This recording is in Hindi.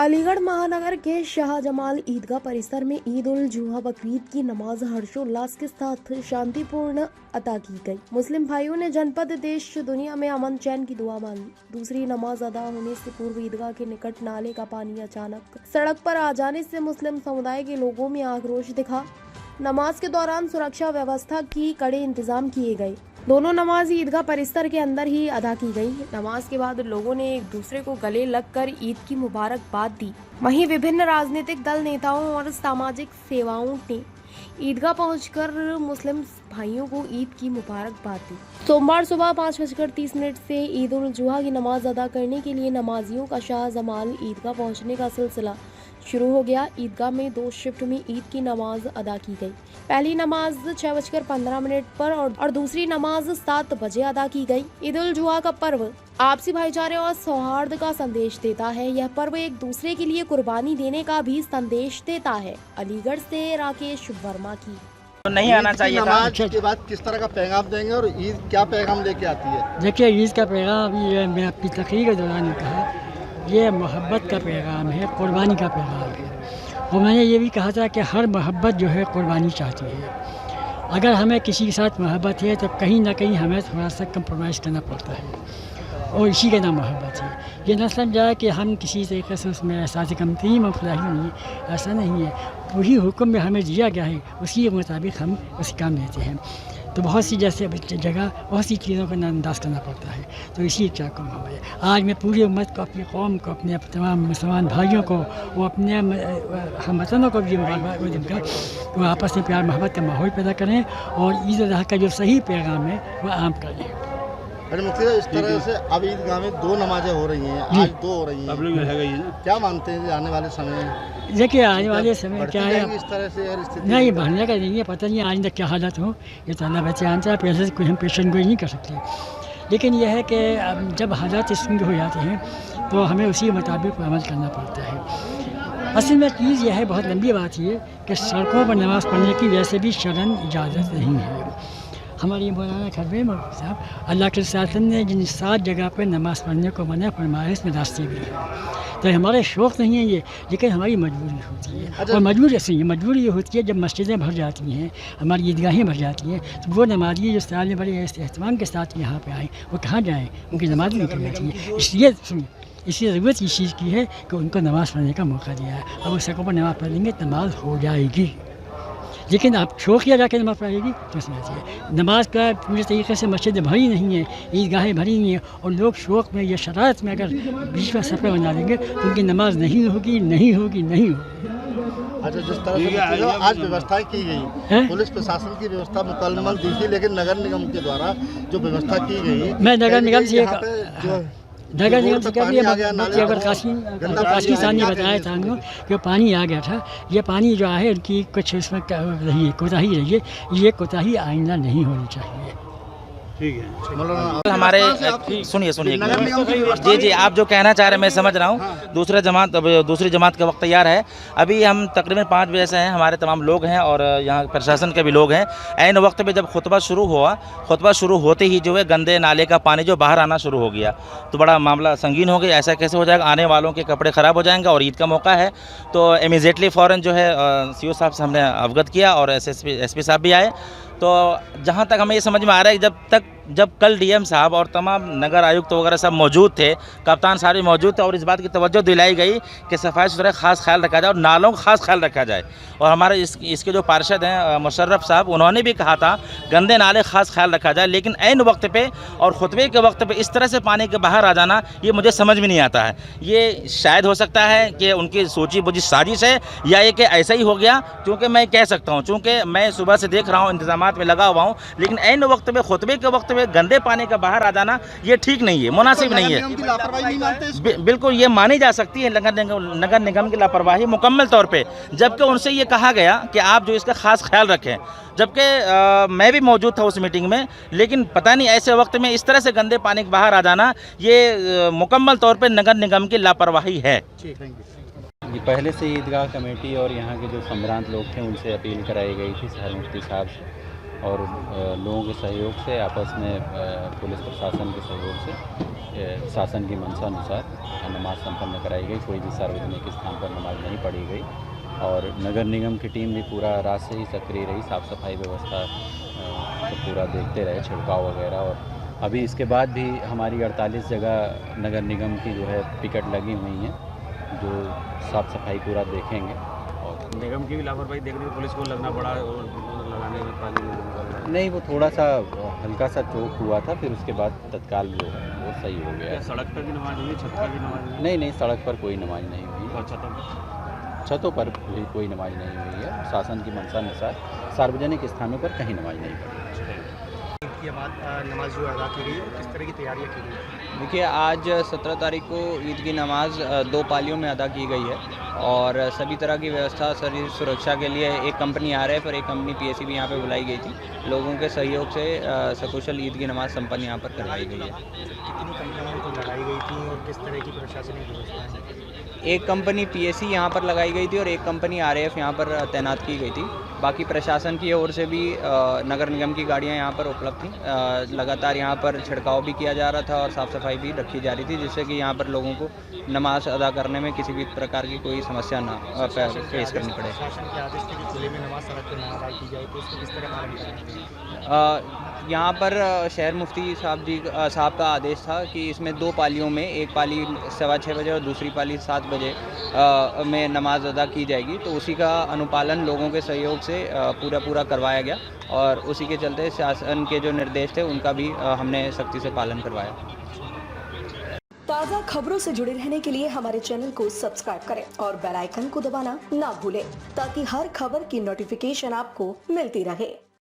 अलीगढ़ महानगर के शाहजमाल ईदगाह परिसर में ईद उल जुहा बकरीद की नमाज हर्षोल्लास के साथ शांतिपूर्ण अदा की गई। मुस्लिम भाइयों ने जनपद देश दुनिया में अमन चैन की दुआ मांगी। दूसरी नमाज अदा होने से पूर्व ईदगाह के निकट नाले का पानी अचानक सड़क पर आ जाने से मुस्लिम समुदाय के लोगों में आक्रोश दिखा। नमाज के दौरान सुरक्षा व्यवस्था की कड़े इंतजाम किए गए। दोनों नमाज ईदगाह परिसर के अंदर ही अदा की गई। नमाज के बाद लोगों ने एक दूसरे को गले लगकर ईद की मुबारकबाद दी। वहीं विभिन्न राजनीतिक दल नेताओं और सामाजिक सेवाओं ने ईदगाह पहुंचकर मुस्लिम भाइयों को ईद की मुबारकबाद दी। सोमवार सुबह 5:30 से ईद उल जुहा की नमाज अदा करने के लिए नमाजियों का शाहजमाल ईदगाह पहुंचने का सिलसिला शुरू हो गया। ईदगाह में 2 शिफ्ट में ईद की नमाज अदा की गई। पहली नमाज 6:15 पर और दूसरी नमाज 7 बजे अदा की गई। ईद उल जुहा का पर्व आपसी भाईचारे और सौहार्द का संदेश देता है। यह पर्व एक दूसरे के लिए कुर्बानी देने का भी संदेश देता है। अलीगढ़ से राकेश वर्मा की। नहीं आना चाहिए था। नमाज के बाद किस तरह का पैगाम देंगे और ईद क्या पैगाम लेके आती है? देखिए, ईद का पैगाम अभी मैं अपनी तकरीर के दौरान कहा, ये मोहब्बत का पैगाम है, कुर्बानी का पैगाम है। और मैंने ये भी कहा था कि हर मोहब्बत जो है कुर्बानी चाहती है। अगर हमें किसी के साथ मोहब्बत है तो कहीं ना कहीं हमें थोड़ा सा कंप्रोमाइज़ करना पड़ता है और इसी का नाम मोहब्बत है। ये न समझा कि हम किसी तरीके से उसमें एहसास कमतरी मफलाही नहीं, ऐसा नहीं है। वही हुक्म में हमें दिया गया है, उसी के मुताबिक हम उस काम लेते हैं। तो बहुत सी जैसे जगह बहुत सी चीज़ों का नज़रअंदाज करना पड़ता है, तो इसी क्या कम हो गया। आज मैं पूरी उम्मत को, अपनी कौम को, अपने तमाम मुसलमान भाइयों को, वो अपने हम वतनों को भी वो आपस में प्यार मोहब्बत का माहौल पैदा करें और ईद अज़हा का जो सही पैगाम है वो आम करें। इस तरह से अब ईदगाह में 2 नमाजें हो रही हैं, आज 2 हो रही हैं। क्या मानते हैं आने वाले समय में? देखिए, आने वाले समय क्या है, इस तरह से नहीं बढ़ने का नहीं है, पता नहीं आइंदा क्या हालत हो, ये तो अल्लाह बच्चे जानता है। पैसे से कोई हम पेशन गोई नहीं कर सकते, लेकिन यह है कि जब हालात इस तरह हो जाते हैं तो हमें उसी के मुताबिक अमल करना पड़ता है। असल में चीज़ यह है, बहुत लंबी बात ये कि सड़कों पर नमाज़ पढ़ने की वैसे भी शरन इजाज़त नहीं है। हमारी मौलाना खरबे साहब, अल्लाह के रसूल ने जिन 7 जगह पर नमाज़ पढ़ने को मना फरमाया, इसमें रास्ते भी हैं। तो हमारे शौक़ नहीं है ये, लेकिन हमारी मजबूरी होती है। और मजबूरी ऐसी है, मजबूरी ये होती है जब मस्जिदें भर जाती हैं, हमारी ईदगाहें भर जाती हैं, तो वो नमाजी जो साल में बड़े एहतमाम के साथ यहाँ पे आए, वो कहाँ जाएँ? उनकी नमाज निकल जाती है। इसलिए सुनिए, इसलिए ज़रूरत इस चीज़ की है कि उनको नमाज़ पढ़ने का मौका दिया है। अब उस सड़कों पर नमाज़ पढ़ लेंगे, नमाज हो जाएगी। लेकिन आप शौकिया जाके नमाज़ पढ़ेगी तो समझिए नमाज का पूरे तरीके से मस्जिद भरी नहीं है, ईदगाहें भरी नहीं है, और लोग शौक़ में या शरारत में अगर बीच में सफ़र बना देंगे तो उनकी नमाज नहीं होगी, नहीं होगी, नहीं होगी। अच्छा, जिस तरह से आज व्यवस्थाएं की गई, पुलिस प्रशासन की व्यवस्था मुकम्मल दी थी, लेकिन नगर निगम के द्वारा जो व्यवस्था की गई, मैं नगर निगम से नगर निगम से क्या काशी साहब ने बताया था हमको कि पानी आ गया था। ये पानी जो है उनकी कुछ इसमें रही है, कोताही रही है, ये कोताही आइंदा नहीं होनी चाहिए। ठीक है। हमारे सुनिए जी, आप जो कहना चाह रहे हैं मैं समझ रहा हूँ। दूसरी जमात का वक्त तैयार है। अभी हम तकरीबन 5 बजे से हैं, हमारे तमाम लोग हैं और यहाँ प्रशासन के भी लोग हैं। ऐन वक्त पे जब खुतबा शुरू हुआ, खुतबा शुरू होते ही जो है गंदे नाले का पानी जो बाहर आना शुरू हो गया, तो बड़ा मामला संगीन हो गया। ऐसा कैसे हो जाएगा? आने वालों के कपड़े ख़राब हो जाएंगे और ईद का मौका है, तो इमीडिएटली फ़ौरन जो है CO साहब से हमने अवगत किया और SSP साहब भी आए। तो जहाँ तक हमें ये समझ में आ रहा है, जब कल DM साहब और तमाम नगर आयुक्त वगैरह सब मौजूद थे, कप्तान साहब भी मौजूद थे, और इस बात की तवज्जो दिलाई गई कि सफाई सुथरा खास ख्याल रखा जाए और नालों का खास ख्याल रखा जाए। और हमारे इसके जो पार्षद हैं मुशर्रफ साहब, उन्होंने भी कहा था गंदे नाले खास ख्याल रखा जाए। लेकिन ऐन वक्त पे और खुतबे के वक्त पे इस तरह से पानी के बाहर आ जाना, ये मुझे समझ में नहीं आता है। ये शायद हो सकता है कि उनकी सोची बुझी साजिश है, या ये कि ऐसा ही हो गया। क्योंकि मैं कह सकता हूँ, चूँकि मैं सुबह से देख रहा हूँ, इंतजामात में लगा हुआ हूँ, लेकिन ऐन वक्त पे खुतबे के वक्त में गंदे पानी का बाहर आ जाना ये ठीक नहीं है, मुनासिब नहीं है। बिल्कुल ये मानी जा सकती है नगर निगम की लापरवाही मुकम्मल तौर पे, जबकि उनसे ये कहा गया कि आप जो इसका खास ख्याल रखें, जबकि मैं भी मौजूद था उस मीटिंग में। लेकिन पता नहीं ऐसे वक्त में इस तरह से गंदे पानी के बाहर आ जाना, ये मुकम्मल तौर पे नगर निगम की लापरवाही है। पहले से ईदगाह कमेटी और यहाँ के जो सम्भ्रांत लोग थे उनसे अपील कराई गई थी शहर मुफ्ती साहब से, और लोगों के सहयोग से, आपस में पुलिस प्रशासन के सहयोग से शासन की मंशानुसार नमाज संपन्न कराई गई। कोई भी सार्वजनिक स्थान पर नमाज नहीं पढ़ी गई और नगर निगम की टीम भी पूरा रात से ही सक्रिय रही, साफ़ सफाई व्यवस्था तो पूरा देखते रहे, छिड़काव वगैरह। और अभी इसके बाद भी हमारी 48 जगह नगर निगम की जो है पिकेट लगी हुई हैं, जो साफ़ सफाई पूरा देखेंगे। और निगम की भी लापरवाही देखने को पुलिस को लगना पड़ा और लगाने में पानी नहीं, वो थोड़ा सा हल्का सा चोक हुआ था, फिर उसके बाद तत्काल जो है वो सही हो गया। सड़क पर भी नमाज हुई, छत पर भी नमाज हुई? नहीं, सड़क पर कोई नमाज नहीं हुई, छतों पर भी कोई नमाज नहीं हुई है। शासन की मंशानुसार सार्वजनिक स्थानों पर कहीं नमाज नहीं पढ़ी। नमाज जो अदा की गई, किस तरह की तैयारियाँ की गई? देखिए, आज 17 तारीख को ईद की नमाज 2 पालियों में अदा की गई है और सभी तरह की व्यवस्था शरीर सुरक्षा के लिए एक कंपनी RF और एक कंपनी PSC भी यहाँ पे बुलाई गई थी। लोगों के सहयोग से सकुशल ईद की नमाज संपन्न यहाँ पर करवाई गई है। कितनी कंपनियों को लगाई गई थी और किस तरह की प्रशासनिक व्यवस्था है? एक कंपनी PSC यहाँ पर लगाई गई थी और एक कंपनी RF यहाँ पर तैनात की गई थी। बाकी प्रशासन की ओर से भी नगर निगम की गाड़ियाँ यहाँ पर उपलब्ध थीं। लगातार यहाँ पर छिड़काव भी किया जा रहा था और साफ़ सफाई भी रखी जा रही थी, जिससे कि यहाँ पर लोगों को नमाज अदा करने में किसी भी प्रकार की कोई समस्या ना फेस करनी पड़े। शासन के आदेश थे कि खुले में नमाज सड़क पर ना अदा की जाए, तो उसको किस तरह पालन करेंगे? यहाँ पर शहर मुफ्ती साहब का आदेश था कि इसमें 2 पालियों में, एक पाली 6:15 बजे और दूसरी पाली 7 बजे में नमाज अदा की जाएगी। तो उसी का अनुपालन लोगों के सहयोग से पूरा करवाया गया और उसी के चलते शासन के जो निर्देश थे उनका भी हमने सख्ती से पालन करवाया। ताज़ा खबरों से जुड़े रहने के लिए हमारे चैनल को सब्सक्राइब करें और बेल आइकन को दबाना ना भूलें, ताकि हर खबर की नोटिफिकेशन आपको मिलती रहे।